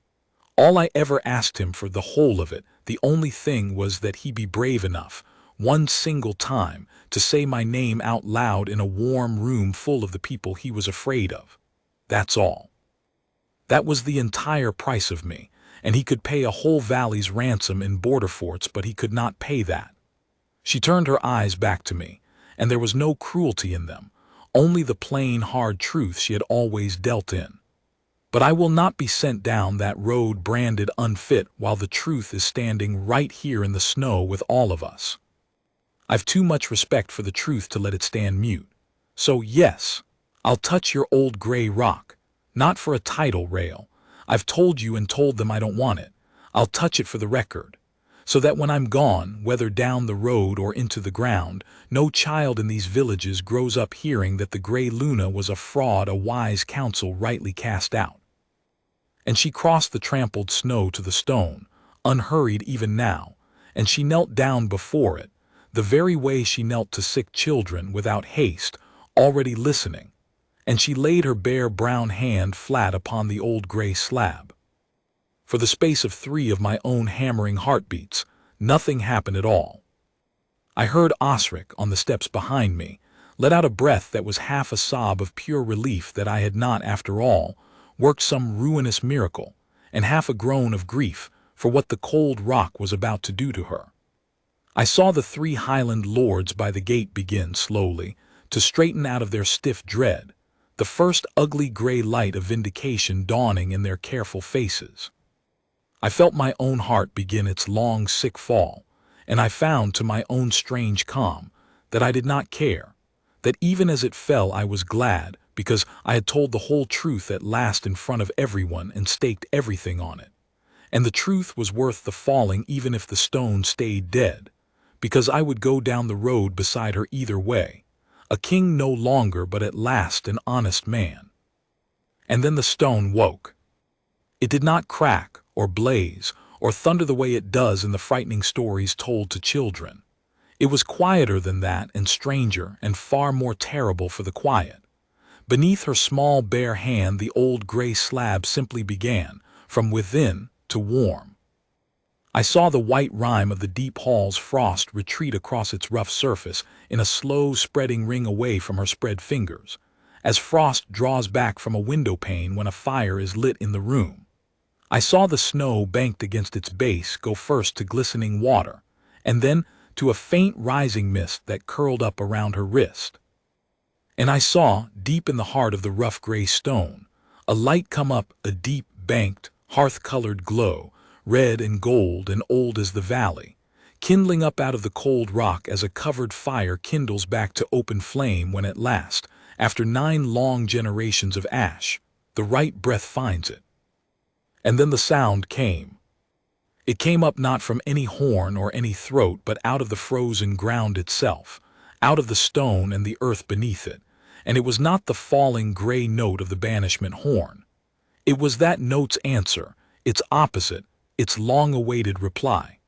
All I ever asked him for the whole of it, the only thing was that he be brave enough, one single time, to say my name out loud in a warm room full of the people he was afraid of. That's all. That was the entire price of me, and he could pay a whole valley's ransom in border forts, but he could not pay that. She turned her eyes back to me, and there was no cruelty in them, only the plain, hard truth she had always dealt in. But I will not be sent down that road branded unfit while the truth is standing right here in the snow with all of us. I've too much respect for the truth to let it stand mute. So yes, I'll touch your old gray rock, not for a title, Rael. I've told you and told them I don't want it. I'll touch it for the record, so that when I'm gone, whether down the road or into the ground, no child in these villages grows up hearing that the gray Luna was a fraud a wise council rightly cast out. And she crossed the trampled snow to the stone, unhurried even now, and she knelt down before it, the very way she knelt to sick children, without haste, already listening, and she laid her bare brown hand flat upon the old gray slab. For the space of 3 of my own hammering heartbeats, nothing happened at all. I heard Osric, on the steps behind me, let out a breath that was half a sob of pure relief that I had not, after all, worked some ruinous miracle, and half a groan of grief for what the cold rock was about to do to her. I saw the 3 Highland lords by the gate begin slowly to straighten out of their stiff dread, the first ugly gray light of vindication dawning in their careful faces. I felt my own heart begin its long, sick fall, and I found, to my own strange calm, that I did not care, that even as it fell I was glad, because I had told the whole truth at last in front of everyone and staked everything on it. And the truth was worth the falling even if the stone stayed dead, because I would go down the road beside her either way, a king no longer but at last an honest man. And then the stone woke. It did not crack, or blaze, or thunder the way it does in the frightening stories told to children. It was quieter than that, and stranger, and far more terrible for the quiet. Beneath her small bare hand the old gray slab simply began, from within, to warm. I saw the white rime of the deep hall's frost retreat across its rough surface in a slow spreading ring away from her spread fingers, as frost draws back from a window pane when a fire is lit in the room. I saw the snow banked against its base go first to glistening water, and then to a faint rising mist that curled up around her wrist. And I saw, deep in the heart of the rough gray stone, a light come up, a deep, banked, hearth-colored glow, red and gold and old as the valley, kindling up out of the cold rock as a covered fire kindles back to open flame when at last, after 9 long generations of ash, the right breath finds it. And then the sound came. It came up not from any horn or any throat, but out of the frozen ground itself, out of the stone and the earth beneath it, and it was not the falling gray note of the banishment horn. It was that note's answer, its opposite, its long-awaited reply.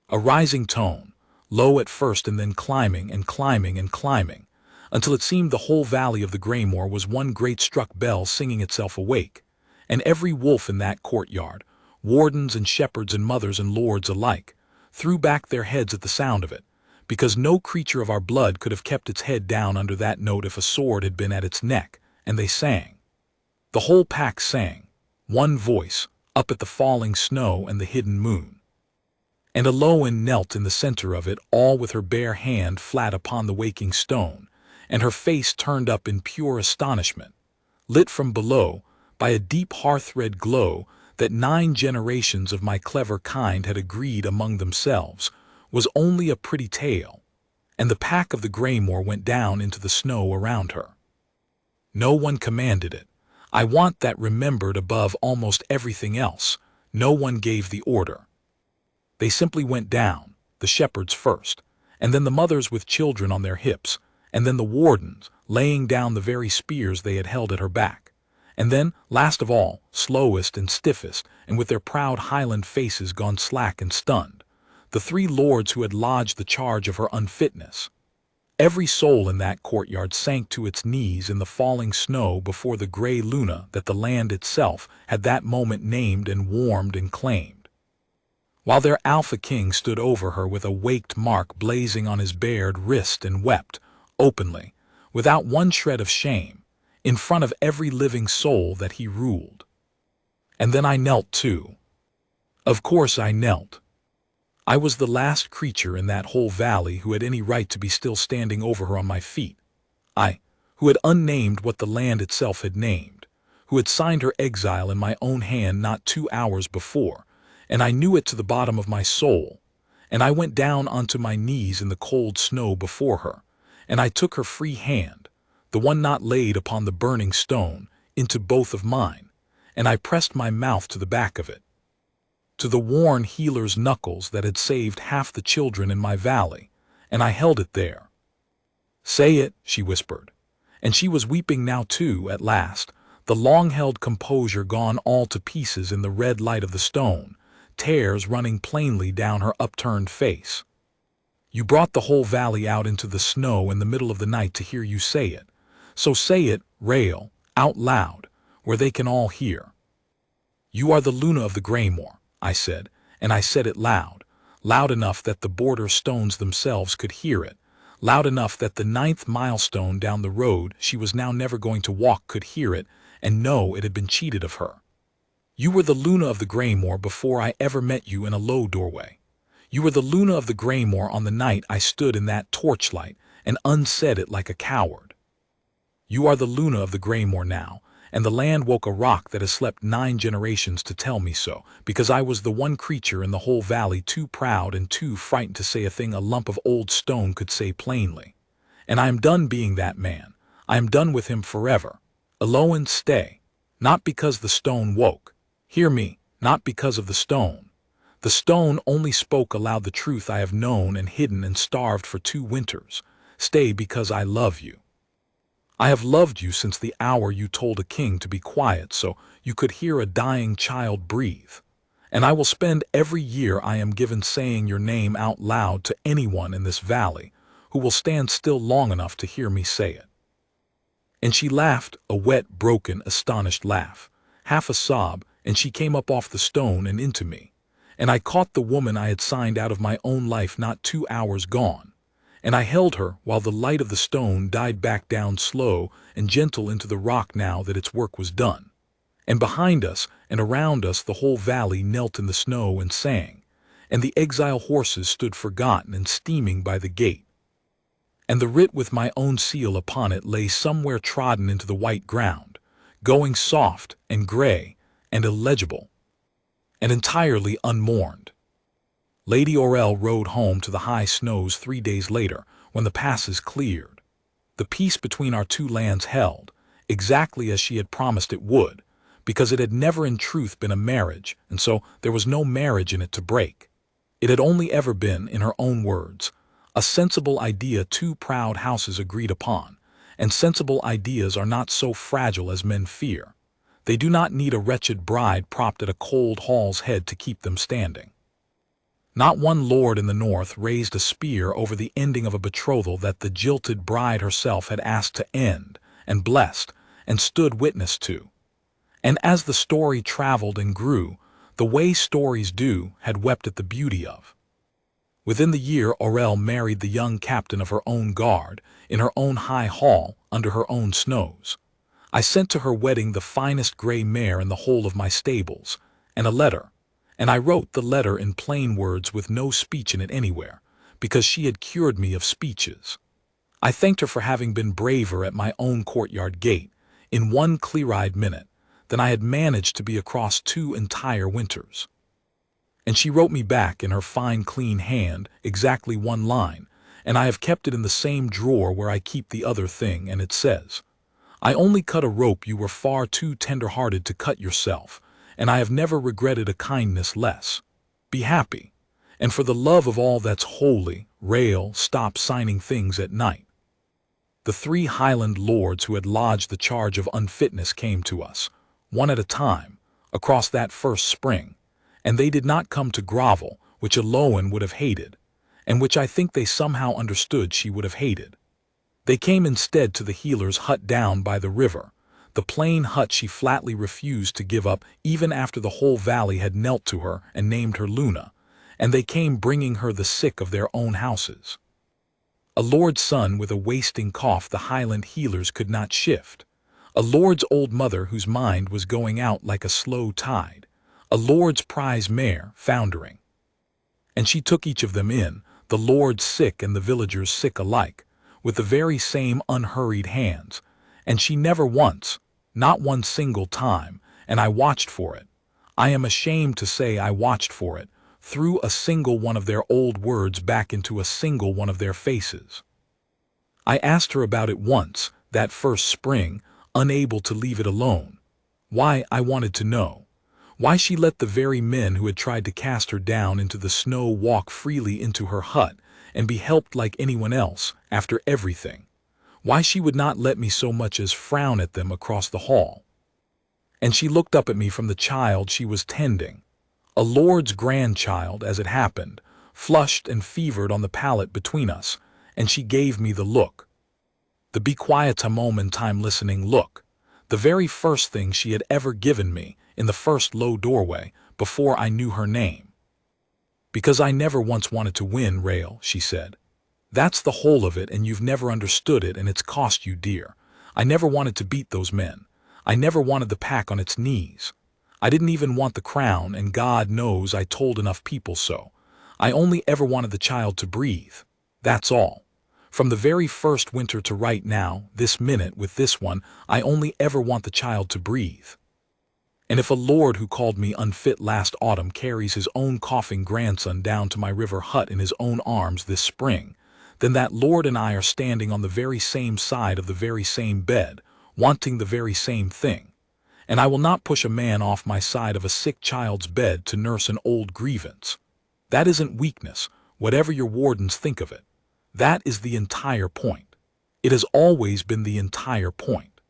A rising tone, low at first and then climbing and climbing and climbing, until it seemed the whole valley of the Greymoor was one great struck bell singing itself awake, and every wolf in that courtyard, wardens and shepherds and mothers and lords alike, threw back their heads at the sound of it, because no creature of our blood could have kept its head down under that note if a sword had been at its neck, and they sang. The whole pack sang, one voice, up at the falling snow and the hidden moon. And Aloin knelt in the center of it, all with her bare hand flat upon the waking stone, and her face turned up in pure astonishment, lit from below by a deep hearth-red glow that 9 generations of my clever kind had agreed among themselves was only a pretty tale, and the pack of the Greymoor went down into the snow around her. No one commanded it. I want that remembered above almost everything else. No one gave the order. They simply went down, the shepherds first, and then the mothers with children on their hips, and then the wardens, laying down the very spears they had held at her back. And then, last of all, slowest and stiffest, and with their proud Highland faces gone slack and stunned, the 3 lords who had lodged the charge of her unfitness. Every soul in that courtyard sank to its knees in the falling snow before the gray Luna that the land itself had that moment named and warmed and claimed. While their Alpha King stood over her with a waked mark blazing on his bared wrist and wept, openly, without one shred of shame, in front of every living soul that he ruled. And then I knelt too. Of course I knelt. I was the last creature in that whole valley who had any right to be still standing over her on my feet. I, who had unnamed what the land itself had named, who had signed her exile in my own hand not 2 hours before, and I knew it to the bottom of my soul, and I went down onto my knees in the cold snow before her, and I took her free hand, the one not laid upon the burning stone, into both of mine, and I pressed my mouth to the back of it, to the worn healer's knuckles that had saved half the children in my valley, and I held it there. "Say it," she whispered, and she was weeping now too, at last, the long-held composure gone all to pieces in the red light of the stone, tears running plainly down her upturned face. You brought the whole valley out into the snow in the middle of the night to hear you say it. So say it, rail, out loud, where they can all hear. You are the Luna of the Greymoor, I said, and I said it loud, loud enough that the border stones themselves could hear it, loud enough that the 9th milestone down the road she was now never going to walk could hear it and know it had been cheated of her. You were the Luna of the Greymoor before I ever met you in a low doorway. You were the Luna of the Greymoor on the night I stood in that torchlight and unsaid it like a coward. You are the Luna of the Greymoor now, and the land woke a rock that has slept 9 generations to tell me so, because I was the one creature in the whole valley too proud and too frightened to say a thing a lump of old stone could say plainly. And I am done being that man. I am done with him forever. Eloan, stay. Not because the stone woke. Hear me, not because of the stone. The stone only spoke aloud the truth I have known and hidden and starved for 2 winters. Stay because I love you. I have loved you since the hour you told a king to be quiet so you could hear a dying child breathe. And I will spend every year I am given saying your name out loud to anyone in this valley who will stand still long enough to hear me say it. And she laughed, a wet, broken, astonished laugh, half a sob, and she came up off the stone and into me. And I caught the woman I had signed out of my own life not 2 hours gone. And I held her while the light of the stone died back down slow and gentle into the rock now that its work was done. And behind us and around us the whole valley knelt in the snow and sang, and the exile horses stood forgotten and steaming by the gate. And the writ with my own seal upon it lay somewhere trodden into the white ground, going soft and gray and illegible, and entirely unmourned. Lady Aurel rode home to the high snows 3 days later, when the passes cleared. The peace between our 2 lands held, exactly as she had promised it would, because it had never in truth been a marriage, and so there was no marriage in it to break. It had only ever been, in her own words, a sensible idea 2 proud houses agreed upon, and sensible ideas are not so fragile as men fear. They do not need a wretched bride propped at a cold hall's head to keep them standing. Not one lord in the north raised a spear over the ending of a betrothal that the jilted bride herself had asked to end, and blessed, and stood witness to. And as the story traveled and grew, the way stories do had wept at the beauty of. Within the year Aurel married the young captain of her own guard, in her own high hall, under her own snows. I sent to her wedding the finest gray mare in the whole of my stables, and a letter. And I wrote the letter in plain words with no speech in it anywhere, because she had cured me of speeches. I thanked her for having been braver at my own courtyard gate, in 1 clear-eyed minute, than I had managed to be across 2 entire winters. And she wrote me back in her fine clean hand exactly 1 line, and I have kept it in the same drawer where I keep the other thing, and it says, I only cut a rope you were far too tender-hearted to cut yourself, and I have never regretted a kindness less. Be happy, and for the love of all that's holy, rail, stop signing things at night. The 3 Highland lords who had lodged the charge of unfitness came to us, 1 at a time, across that first spring, and they did not come to grovel, which Eloan would have hated, and which I think they somehow understood she would have hated. They came instead to the healer's hut down by the river, the plain hut she flatly refused to give up even after the whole valley had knelt to her and named her Luna, and they came bringing her the sick of their own houses. A lord's son with a wasting cough the Highland healers could not shift, a lord's old mother whose mind was going out like a slow tide, a lord's prize mare foundering. And she took each of them in, the lord's sick and the villagers sick alike, with the very same unhurried hands, and she never once, not 1 single time, and I watched for it. I am ashamed to say I watched for it, threw a single one of their old words back into a single one of their faces. I asked her about it once, that first spring, unable to leave it alone. Why, I wanted to know. Why she let the very men who had tried to cast her down into the snow walk freely into her hut and be helped like anyone else, after everything. Why she would not let me so much as frown at them across the hall. and she looked up at me from the child she was tending, a lord's grandchild as it happened, flushed and fevered on the pallet between us, and she gave me the look. The be quiet a moment time listening look, the very first thing she had ever given me in the first low doorway before I knew her name. Because I never once wanted to win, Rail, she said. That's the whole of it, and you've never understood it, and it's cost you dear. I never wanted to beat those men. I never wanted the pack on its knees. I didn't even want the crown, and God knows I told enough people so. I only ever wanted the child to breathe. That's all. From the very first winter to right now, this minute with this one, I only ever want the child to breathe. And if a lord who called me unfit last autumn carries his own coughing grandson down to my river hut in his own arms this spring, then that lord and I are standing on the very same side of the very same bed, wanting the very same thing. And I will not push a man off my side of a sick child's bed to nurse an old grievance. That isn't weakness, whatever your wardens think of it. That is the entire point. It has always been the entire point.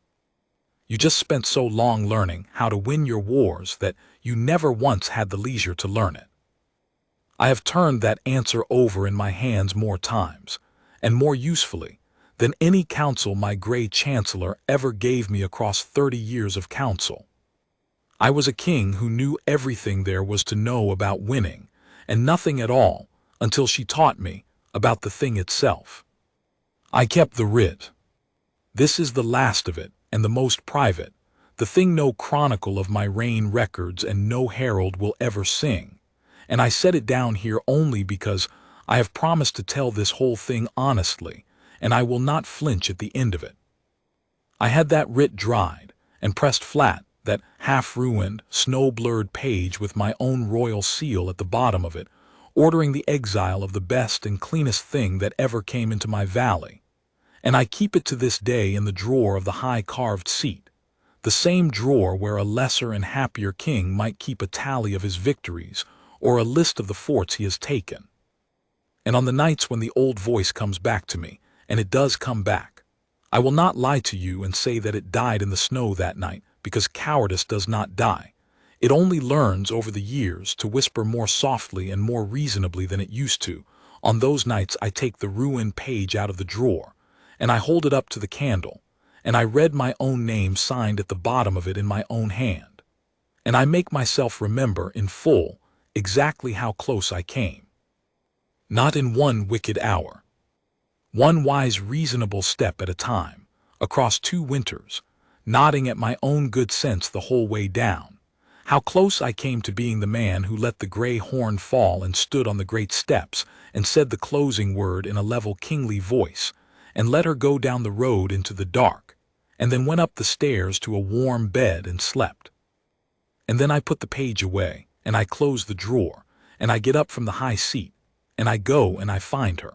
You just spent so long learning how to win your wars that you never once had the leisure to learn it. I have turned that answer over in my hands more times, and more usefully, than any counsel my gray chancellor ever gave me across 30 years of counsel. I was a king who knew everything there was to know about winning, and nothing at all, until she taught me about the thing itself. I kept the writ. This is the last of it, and the most private, the thing no chronicle of my reign records and no herald will ever sing, and I set it down here only because I have promised to tell this whole thing honestly, and I will not flinch at the end of it. I had that writ dried and pressed flat, that half-ruined, snow-blurred page with my own royal seal at the bottom of it, ordering the exile of the best and cleanest thing that ever came into my valley. And I keep it to this day in the drawer of the high carved seat, the same drawer where a lesser and happier king might keep a tally of his victories or a list of the forts he has taken. And on the nights when the old voice comes back to me, and it does come back, I will not lie to you and say that it died in the snow that night, because cowardice does not die. It only learns over the years to whisper more softly and more reasonably than it used to. On those nights I take the ruined page out of the drawer, and I hold it up to the candle, and I read my own name signed at the bottom of it in my own hand. And I make myself remember in full exactly how close I came. Not in one wicked hour. One wise reasonable step at a time, across 2 winters, nodding at my own good sense the whole way down. How close I came to being the man who let the gray horn fall and stood on the great steps and said the closing word in a level kingly voice, and let her go down the road into the dark, and then went up the stairs to a warm bed and slept. And then I put the page away, and I close the drawer, and I get up from the high seat, and I go and I find her,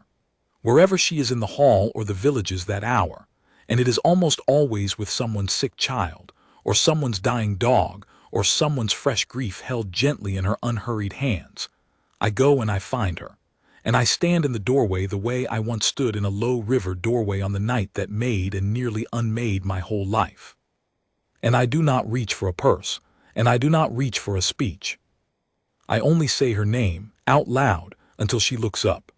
wherever she is in the hall or the villages that hour, and it is almost always with someone's sick child, or someone's dying dog, or someone's fresh grief held gently in her unhurried hands. I go and I find her, and I stand in the doorway the way I once stood in a low river doorway on the night that made and nearly unmade my whole life. And I do not reach for a purse, and I do not reach for a speech. I only say her name, out loud, until she looks up.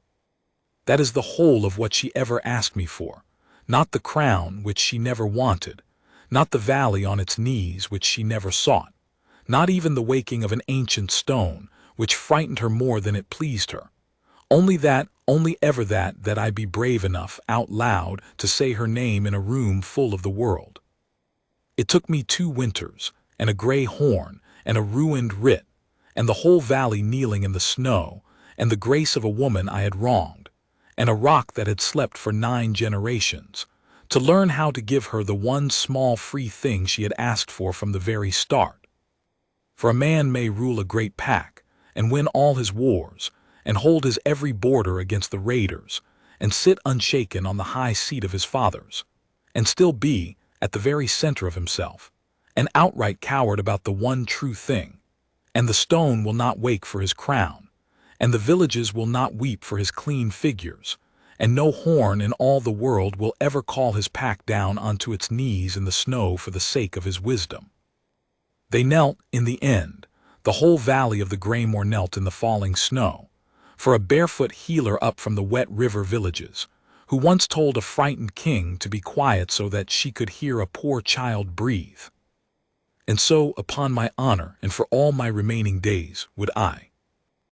That is the whole of what she ever asked me for, not the crown which she never wanted, not the valley on its knees which she never sought, not even the waking of an ancient stone, which frightened her more than it pleased her. Only that, only ever that I be brave enough, out loud, to say her name in a room full of the world. It took me 2 winters, and a gray horn, and a ruined writ, and the whole valley kneeling in the snow, and the grace of a woman I had wronged, and a rock that had slept for 9 generations, to learn how to give her the one small free thing she had asked for from the very start. For a man may rule a great pack, and win all his wars, and hold his every border against the raiders, and sit unshaken on the high seat of his fathers, and still be, at the very center of himself, an outright coward about the one true thing, and the stone will not wake for his crown, and the villages will not weep for his clean figures, and no horn in all the world will ever call his pack down onto its knees in the snow for the sake of his wisdom. They knelt in the end. The whole valley of the Greymore knelt in the falling snow, for a barefoot healer up from the wet river villages, who once told a frightened king to be quiet so that she could hear a poor child breathe. And so, upon my honor and for all my remaining days, would I,